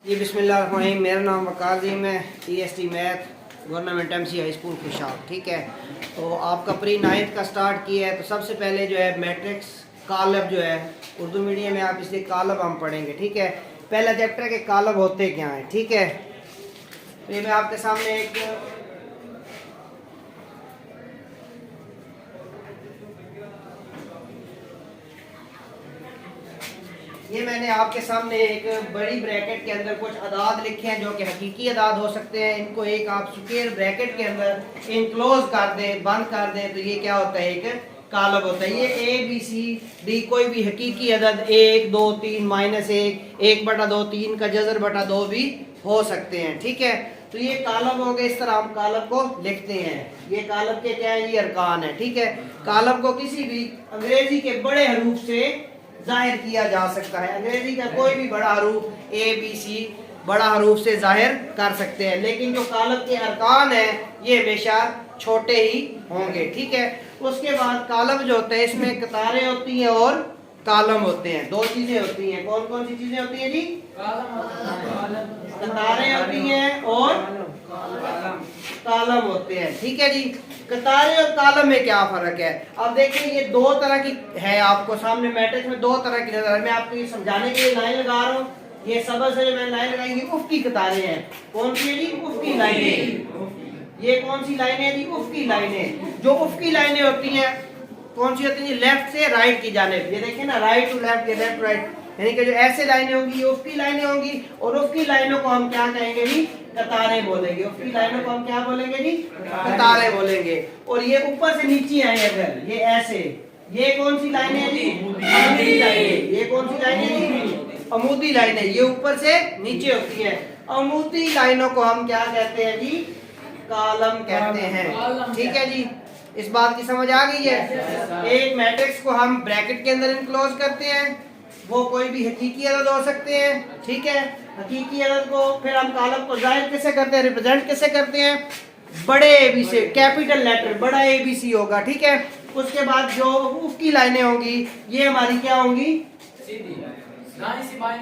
जी बिस्मिल्लाहिर्रहमानिर्रहीम। मेरा नाम वकार अज़ीम है, TST math government MC high school Khushab. ठीक है, तो आपका प्री 9th का स्टार्ट किया है। तो सबसे पहले जो है मैट्रिक्स कालब जो है उर्दू मीडियम में आप इसलिए कालब हम पढ़ेंगे। ठीक है, पहला चैप्टर के कालब होते क्या हैं। ठीक है, तो ये मैं आपके सामने मैंने आपके सामने एक बड़ी ब्रैकेट के अंदर कुछ अदाद लिखे हैं जो कि हकीकी अदाद हो सकते हैं। इनको एक आप स्क्वायर ब्रैकेट के अंदर इनक्लोज कर दें, बंद कर दें, तो ये क्या होता है, एक कालब होता है। ये ABCD कोई भी हकीकी अदद 1 2 3 -1 1/2 3 का जज़र बटा 2 भी हो सकते हैं। ठीक है, तो ये कालब हो गए। इस तरह हम कालब को लिखते हैं। ये कालब के क्या है, ये अरकान है। ठीक है, कालब को किसी भी अंग्रेजी के बड़े हरूफ से जाहिर किया जा सकता है। अंग्रेजी का कोई भी बड़ा हरूफ ABC बड़ा हरूफ से जाहिर कर सकते हैं, लेकिन जो कालब के अरकान है ये हमेशा छोटे ही होंगे। ठीक है, उसके बाद कालब जो होता है इसमें कतारें होती हैं और कालम होते हैं। दो चीजें होती हैं। कौन कौन सी चीजें होती हैं जी? कतारें होती हैं और कालम होते हैं। ठीक है जी, कतारें और कालम में क्या फर्क है? अब देखिए, ये दो तरह की है। आपको सामने मैट्रिक्स में दो तरह की नजर। मैं आपको ये समझाने के लिए लाइन लगा रहा हूँ। ये सबसे से मैंने लाइन लगाई, ये उफ़ की कतारें हैं। कौन सी है जी? उफ़ की लाइनें। ये कौन सी लाइनें हैं जी? उफ़ की लाइनें। जो उफ़ की लाइनें होती हैं कौन सी होती है? लेफ्ट से राइट की जानिब। ये देखिए ना, राइट टू लेफ्ट, ये लेफ्ट राइट, यानी कि जो ऐसे लाइनें होंगी ये उफ़ की लाइनें होंगी। और उफ़ की लाइनों को हम क्या कहेंगे जी? कतारें बोलेंगे। उफ़ की लाइनों को हम क्या बोलेंगे जी? कतारें बोलेंगे। और ये ऊपर से नीचे आए अगर ये ऐसे, ये कौन सी लाइनें हैं जी? अमूदी लाइनें। ये कौन सी लाइनें जी? अमूदी लाइनें। ये ऊपर से नीचे होती है। अमूदी लाइनों को हम क्या कहते हैं जी? कालम कहते हैं। ठीक है जी, इस बात की समझ आ गई है? एक मैट्रिक्स को हम ब्रैकेट के अंदर इनक्लोज करते हैं। वो कोई भी हकीकी अदद हो सकते हैं। ठीक है, हकीकी अदद को फिर हम कालम को जाहिर कैसे करते हैं, रिप्रेजेंट कैसे करते हैं? बड़े ABC से, कैपिटल लेटर बड़ा ABC होगा। ठीक है, उसके बाद जो उसकी लाइनें होंगी ये हमारी क्या होंगी?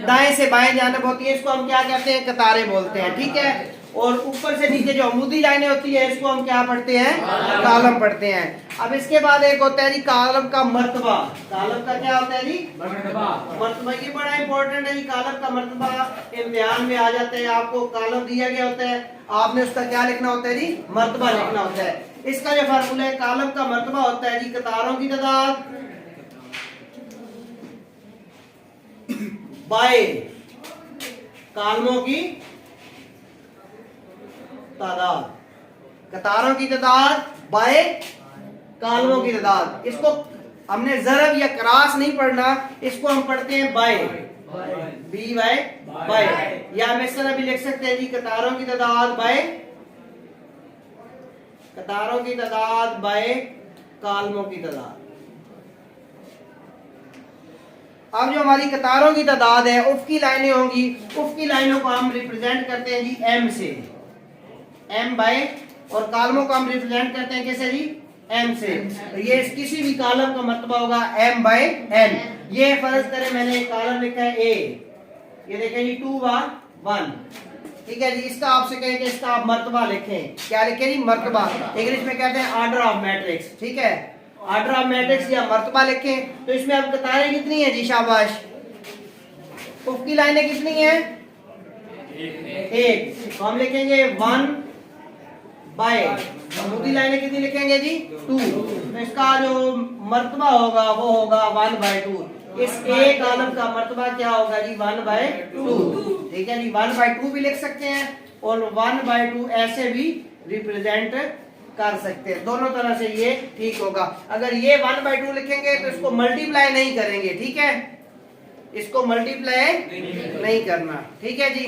दाएं से बाएं जानिब होती है। इसको हम क्या कहते हैं? कतारें बोलते हैं। ठीक है, और ऊपर से नीचे जो अमूदी लाइनें होती है इसको हम क्या पढ़ते हैं? कालम पढ़ते हैं। अब इसके बाद एक होता है जी कालम का मर्तबा। कालम का क्या होता है जी? मर्तबा। ये बड़ा इंपॉर्टेंट है जी। कालम का मर्तबा इम्तिहान में आ जाता है। आपको कालम दिया गया होता है, आपने उसका क्या लिखना होता है जी? मर्तबा लिखना होता है। इसका जो फार्मूला है, कालम का मर्तबा होता है जी कतारों की तादाद बाय कालमों की तादाद। कतारों की तादाद बाय कालमों की तादाद। इसको हमने ज़रब या क्रॉस नहीं पढ़ना, इसको हम पढ़ते हैं बाय, बाय। या हम इस तरह भी लिख सकते हैं जी कतारों की तादाद बाय, कतारों की तादाद बाय कालमों की तादाद। अब जो हमारी कतारों की तादाद है, उफ़ की लाइनें होंगी। उफ़ की लाइनों को हम रिप्रेजेंट करते हैं जी M से, M बाय, और कालमों को हम रिप्रेजेंट करते हैं कैसे जी? M से। तो ये किसी भी कालम का मर्तबा होगा M बाय N। ये फर्ज करें मैंने एक कालम लिखा है A, ये देखें जी 2 व 1। ठीक है जी, इसका आपसे कहें कि इसका आप मर्तबा लिखें। क्या लिखें जी? मर्तबा। इंग्लिश में कहते हैं ऑर्डर ऑफ मैट्रिक्स। ठीक है, ऑर्डर ऑफ मैट्रिक्स या मर्तबा लिखें। तो इसमें अब कतारें कितनी है जी? शाबाश। उफ़ की लाइनें कितनी है? एक। तो हम लिखेंगे 1 बाय, अमूदी लाइनें कितनी लिखेंगे जी? 2। तो इसका जो मर्तबा होगा वो होगा 1 बाय 2। इस एक कालम का मर्तबा क्या होगा जी? 1 बाय 2। ठीक है जी, 1 बाय 2 भी लिख सकते हैं और 1 बाय 2 ऐसे भी रिप्रेजेंट कर सकते हैं। दोनों तरह से ये ठीक होगा। अगर ये 1 बाय 2 लिखेंगे तो इसको मल्टीप्लाई नहीं करेंगे। ठीक है, इसको मल्टीप्लाई नहीं करना। ठीक है जी।